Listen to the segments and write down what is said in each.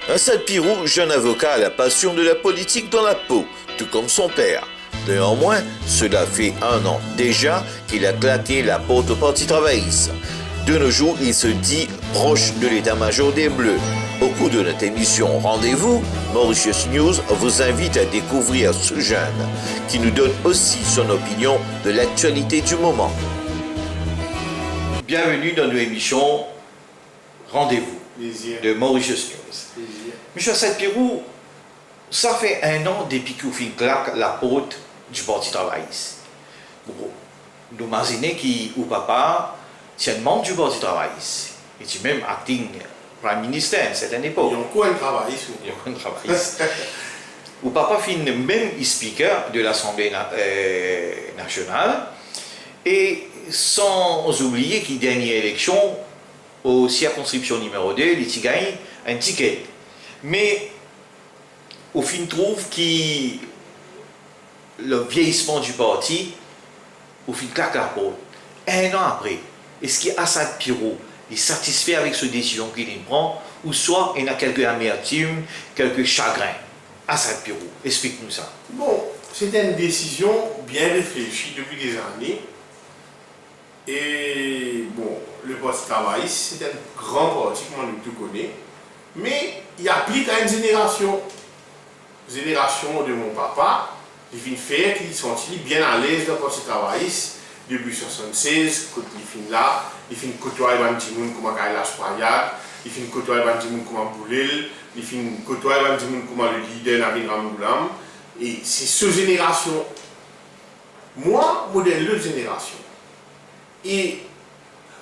Assad Pirou, jeune avocat, a la passion de la politique dans la peau, tout comme son père. Néanmoins, cela fait 1 an déjà qu'il a claqué la porte au Parti travailliste. De nos jours, il se dit proche de l'état-major des Bleus. Au cours de notre émission Rendez-vous, Mauritius News vous invite à découvrir ce jeune qui nous donne aussi son opinion de l'actualité du moment. Bienvenue dans nos émissions Rendez-vous de Mauritius News. Monsieur Assad Pirou, ça fait 1 an depuis qu'on fait claque la porte du Parti travailliste. Bon, nous imaginons que ou papa, c'est un membre du Parti travailliste. Et c'est même acting Prime Minister à cette époque. Il y a encore un travailliste. Il y a un travailliste. Ou papa fait même speaker de l'Assemblée nationale. Et sans oublier qu'une dernière élection, aux circonscriptions numéro 2, il a gagné un ticket. Mais au fin, trouve que le vieillissement du parti, au fin, claque la porte. 1 an après, est-ce qu'Assad Pirou est satisfait avec cette décision qu'il prend, ou soit il a quelques amertumes, quelques chagrins? Assad Pirou, explique-nous ça. Bon, c'était une décision bien réfléchie depuis des années. Et bon, le Parti travailliste, c'est un grand parti, comme on tout connaît, mais il applique à une génération. Génération de mon papa, il vient faire qu'il sentit bien à l'aise dans le Parti travailliste depuis 1976, quand il finit là, il finit côtoyer les gens comme Kailash Payat, il finit côtoyer les gens comme Boulel, il finit côtoyer les gens comme le leader Nabil Ramoulam. Et c'est cette génération. Moi, modèle de génération. Et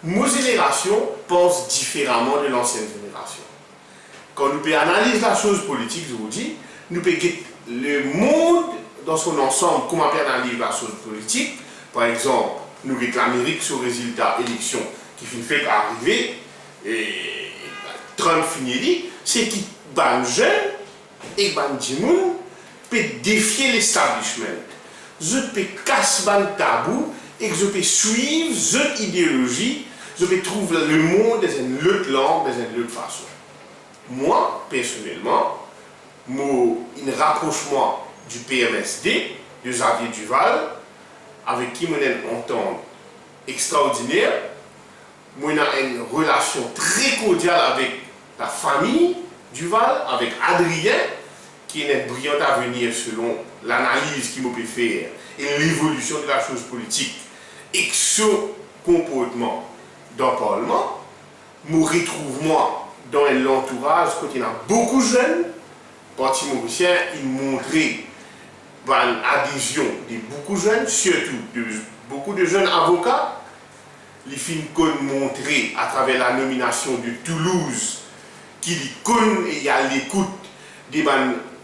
nos générations pensent différemment de l'ancienne génération. Quand nous analysons la chose politique, je vous dis, nous pouvons le monde dans son ensemble, comment on analyse la chose politique. Par exemple, nous avons l'Amérique sur le résultat élection qui fait arriver, et Trump finit, c'est qui ban jeune et ban dimoun peut défier l'establishment. Je peux casser le tabou et que je peux suivre cette idéologie, je peux trouver le monde dans une autre langue, dans une autre façon. Moi, personnellement, un rapprochement du PMSD, de Xavier Duval, avec qui on entend extraordinaire, on a une relation très cordiale avec la famille Duval, avec Adrien, qui est un brillant avenir selon l'analyse qu'il m'a pu faire et l'évolution de la chose politique. Et que ce comportement dans le Parlement, je retrouve moi dans l'entourage, quand il y a beaucoup de jeunes, le Parti mauricien, il montrait l'adhésion de beaucoup de jeunes, surtout de beaucoup de jeunes avocats. Les films qu'on montrait à travers la nomination de Toulouse, qui y a l'écoute des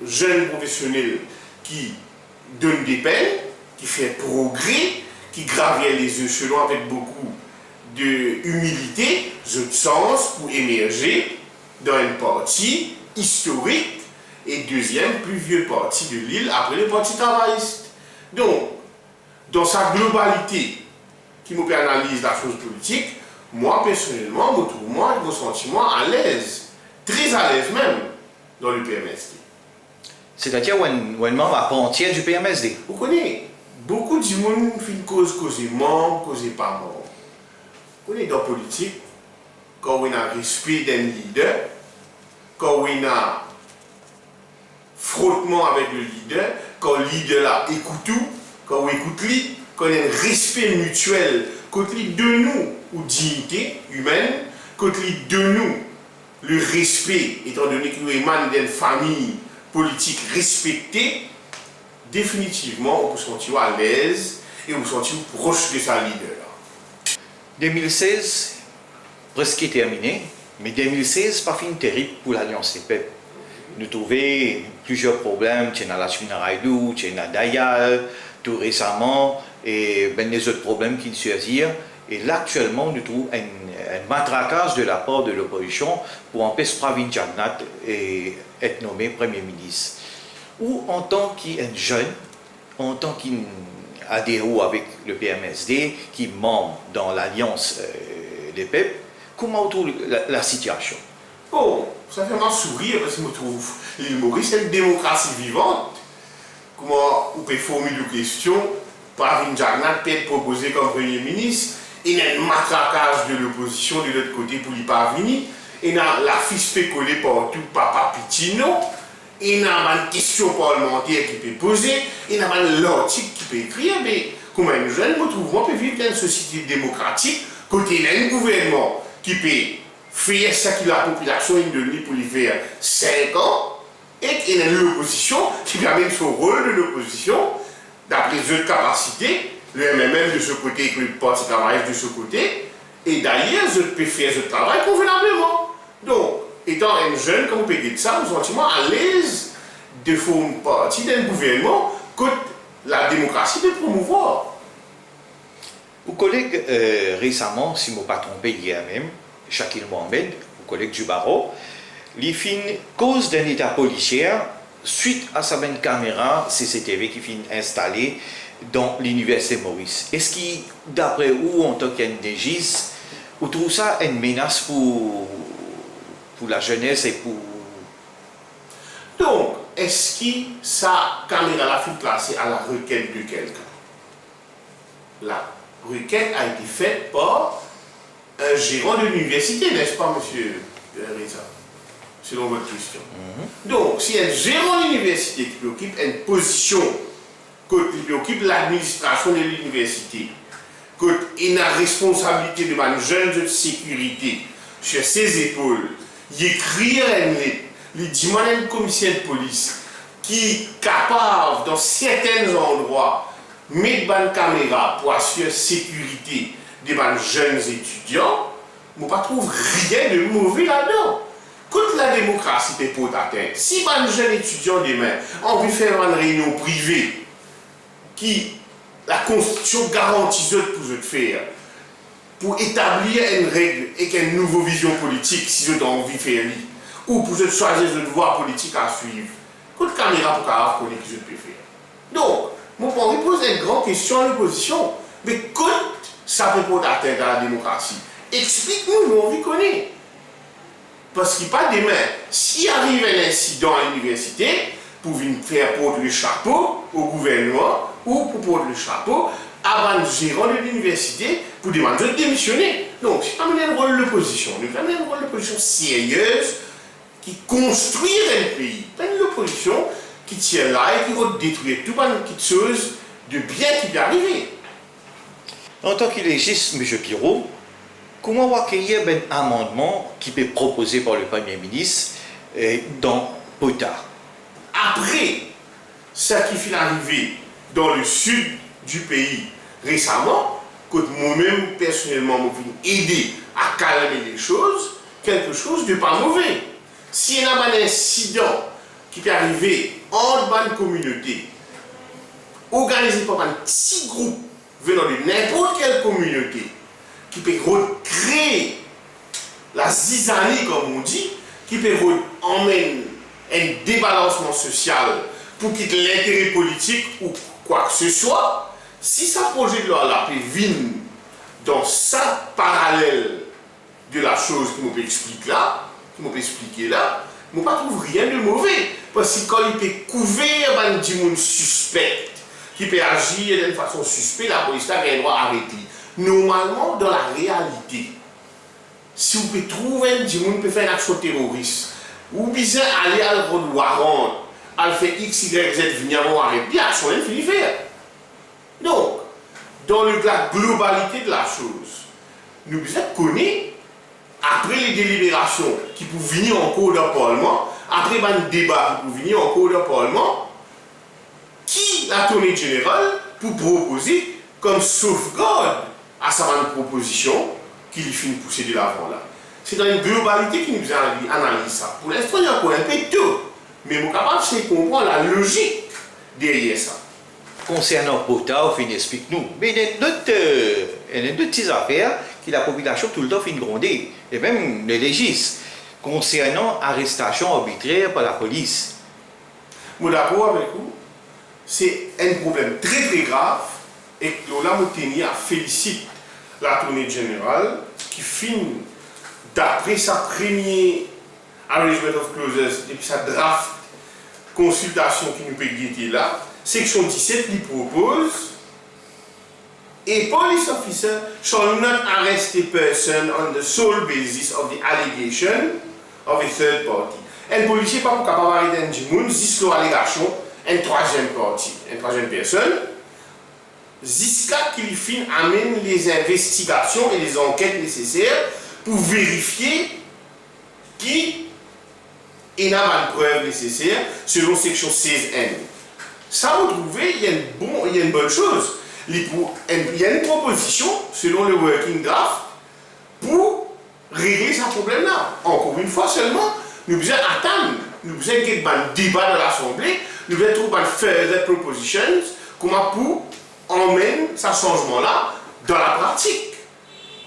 jeunes professionnels qui donnent des peines, qui font progrès, qui gravit les échelons avec beaucoup d'humilité, de sens pour émerger dans un parti historique et deuxième plus vieux parti de l'île après le Parti travailliste. Donc, dans sa globalité, qui me analyse la chose politique, moi personnellement, je trouve mon sentiment à l'aise, très à l'aise même, dans le PMSD. C'est-à-dire un membre à part entière du PMSD. Vous connaissez, beaucoup de monde font causer membre, causer pas membre. Vous connaissez dans la politique, quand on a respect d'un leader, quand on a frottement avec le leader, quand le leader là écoute tout, quand on écoute lui, quand on a un respect mutuel, quand il de nous, ou dignité humaine, quand il de nous, le respect, étant donné que nous émanons d'une famille politique respectée, définitivement, on peut se sentir à l'aise et on peut se sentir proche de sa leader. 2016, presque terminé, mais 2016, pas fini terrible pour l'Alliance CPEP. Nous trouvons plusieurs problèmes, il y a la Chminaraïdou, il y a Dayal, tout récemment, et les autres problèmes qui surgissent. Et là, actuellement, nous trouvons un matraquage de la part de l'opposition pour empêcher Pravin Jagnat d'être nommé Premier ministre. Ou en tant qu'un jeune, en tant qu'un adhéré avec le PMSD, qui est membre dans l'alliance des peuples. Comment on trouve la situation? Bon, ça fait mal sourire parce que je trouve l'île Maurice est une démocratie vivante. Comment on peut formuler des questions, par une Jagnat peut être proposé comme Premier ministre, il y a un matraquage de l'opposition de l'autre côté pour n'y parvenir, il y a la fiche collée partout, Papa Pitino, il y a une question parlementaire qui peut poser, il y a un article qui peut écrire, mais comme un jeune, je trouve qu'on peut vivre dans une société démocratique, côté il y a un gouvernement qui peut faire ce que la population est donnée pour lui faire 5 ans, et qu'il y a l'opposition qui permet son rôle de l'opposition, d'après d'autres capacités, le MMM de ce côté et le Parti travailliste de ce côté, et d'ailleurs, je peux faire ce travail convenablement. Donc, étant un jeune, comme on peut dire ça, nous sommes sentiment à l'aise de former partie d'un gouvernement que la démocratie de promouvoir. Vos collègues, récemment, si je ne me pas trompé hier même, Shakil Mohamed, vos collègues du barreau, les fin cause d'un état policier suite à sa même caméra CCTV qui finit installée dans l'université Maurice. Est-ce qu'il, d'après vous, en tant qu'NDGIS, vous trouvez ça une menace pour la jeunesse et pour... Donc, est-ce que sa caméra fut placée à la requête de quelqu'un? La requête a été faite par un gérant de l'université, n'est-ce pas, monsieur Reza? Selon votre question. Donc, si un gérant de l'université qui occupe une position, qui occupe l'administration de l'université, qu'il a la responsabilité de ma jeune de sécurité sur ses épaules, il écrit une lettre, il dit à un commissaire de police qui est capable, dans certains endroits, mettre une caméra pour assurer la sécurité de mes jeunes étudiants, je ne trouve rien de mauvais là-dedans. Quand la démocratie est pour atteindre, si un jeune étudiant demain a envie de faire une réunion privée qui la Constitution garantit pour eux de faire, pour établir une règle et une nouvelle vision politique, si eux ont envie de faire, ou pour eux choisir une voie politique à suivre, quand caméra pour caraf connaît qu'ils peuvent faire. Donc, mon point pose une grande question à l'opposition, mais quand ça peut pour atteindre à la démocratie, explique-nous, nous on connaît. Parce qu'il pas demain, s'il arrive un incident à l'université, pour venir faire porter le chapeau au gouvernement ou pour porter le chapeau à un gérant de l'université pour demander de démissionner. Donc, c'est pas un rôle de l'opposition, c'est un rôle de l'opposition sérieuse qui construit un pays. Pas une opposition qui tient là et qui va détruire tout une petite chose de bien qui peut arriver. En tant que légiste, M. Pirot, comment va accueillir un amendement qui peut être proposé par le Premier ministre dans POTA? Après ce qui fait arriver dans le sud du pays récemment, que moi-même personnellement je vais aider à calmer les choses, quelque chose de pas mauvais. S'il y a un incident qui peut arriver en une communauté, organisé par un petit groupe venant de n'importe quelle communauté, qui peut recréer la zizanie, comme on dit, qui peut emmener un débalancement social pour quitter l'intérêt politique ou quoi que ce soit, si ce projet de loi-là peut venir dans ça parallèle de la chose qui m'ont expliqué là, je ne trouve rien de mauvais. Parce que quand il peut couvrir un monde suspect, qui peut agir d'une façon suspecte, la police a le droit d'arrêter. Normalement, dans la réalité, si vous pouvez trouver un monde qui peut faire une action terroriste, ou bien aller à la route warrant, à faire X, Y, Z, venir arrêter, puis l'action est finie faire. Donc, dans la globalité de la chose, nous devons connaître, après les délibérations qui peuvent venir en cours de Parlement, après le débat qui peut venir en cours de Parlement, qui l'attorney général pour proposer comme sauvegarde à sa proposition qui lui finit pousser de l'avant là. C'est dans une globalité qui nous analyse ça. Pour l'instant, il y a encore un peu tôt, mais mon capable c'est comprendre la logique derrière ça. Concernant POTA, on explique-nous. Mais il y a d'autres petites affaires que la population tout le temps fait gronder, et même les légistes, concernant arrestation arbitraire par la police. Je suis d'accord avec vous. C'est un problème très très grave Et Lola Moutenia félicite la tournée générale qui finit d'après sa première arrangement of clauses et puis sa draft consultation qui nous peut guetter là, section 17 lui propose a police officer shall not arrest a person on the sole basis of the allegation of a third party. Un policier pas pour capable arrêter un monde jusqu'à l'allégation une troisième partie, une troisième personne, jusqu'à qu'il finisse amène les investigations et les enquêtes nécessaires pour vérifier qui n'a pas de preuves nécessaires selon section 16N. Ça, vous trouvez, il y a une bonne chose. Il y a une proposition selon le working draft pour régler ce problème-là. Encore une fois seulement, nous devons attendre, nous devons avoir un débat dans l'Assemblée, nous devons trouver un further propositions, comment pour emmener ce changement-là dans la pratique.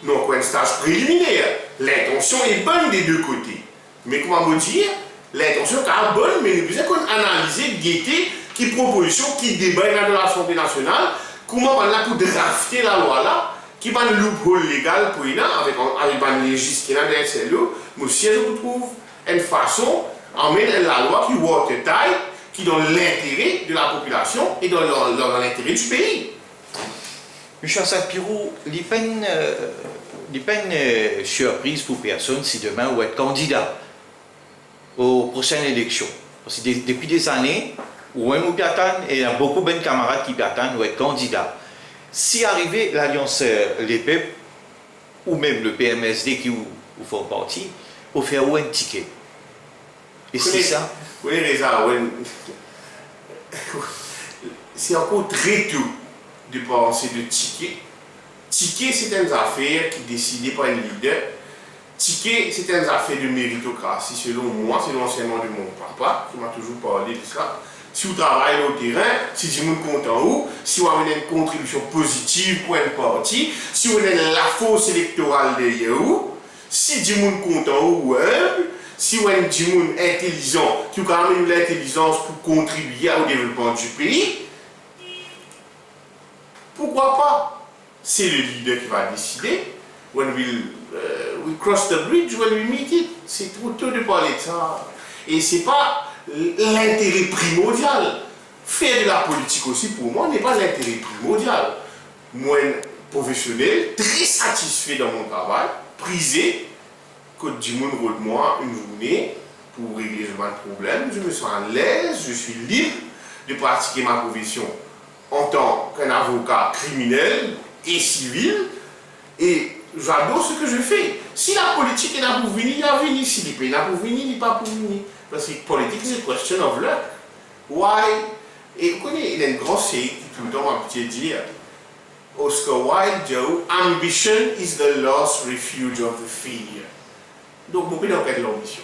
Donc, un stage préliminaire, l'intention est bonne des deux côtés. Mais comment vous dire, l'intention est bonne, mais nous devons analyser, guetter, qui proposition, qui débat dans l'Assemblée nationale, comment on a pour drafter la loi là, qui va un loophole légal pour y avec un légiste qui est dans l'SLO, mais si je trouve une façon, emmène la loi qui watertight, qui donne l'intérêt de la population et dans l'intérêt du pays. Monsieur Sapirou, il n'y a pas une surprise pour personne si demain vous êtes candidat aux prochaines élections. Parce que depuis des années, ou même et il y a beaucoup de camarades qui attendent ou être candidats. Si arrivé l'Alliance Les Peuples, ou même le PMSD qui vous font partie, vous faire un ticket. Et c'est ça. Oui, c'est encore très tôt de penser de ticket. Ticket, c'est une affaire qui est décidée par un leader. Ticket, c'est une affaire de méritocratie, selon moi, c'est l'enseignement de mon papa qui m'a toujours parlé de ça. Si vous travaillez au terrain, si vous êtes content où, si vous avez une contribution positive pour un parti, si vous avez la force électorale derrière vous, si vous êtes content où, si vous êtes intelligent, qui vous avez l'intelligence pour contribuer au développement du pays, pourquoi pas? C'est le leader qui va décider. When we cross the bridge, when we meet it. C'est trop tôt de parler de ça. Et c'est pas l'intérêt primordial. Faire de la politique aussi, pour moi, n'est pas l'intérêt primordial. Moi, professionnel, très satisfait dans mon travail, prisé, que du monde de moi une journée pour régler ce problème. Je me sens à l'aise, je suis libre de pratiquer ma profession en tant qu'un avocat criminel et civil. Et j'adore ce que je fais. Si la politique est là pour venir, il va venir. Si il n'est pas pour venir, il n'est pas pour venir. Parce que politique, c'est une question of luck. Why? Et vous connaissez, il y a une grande série qui tout le temps m'a petit dire Oscar Wilde dit ambition is the last refuge of the failure. Donc, beaucoup d'enquête de l'ambition.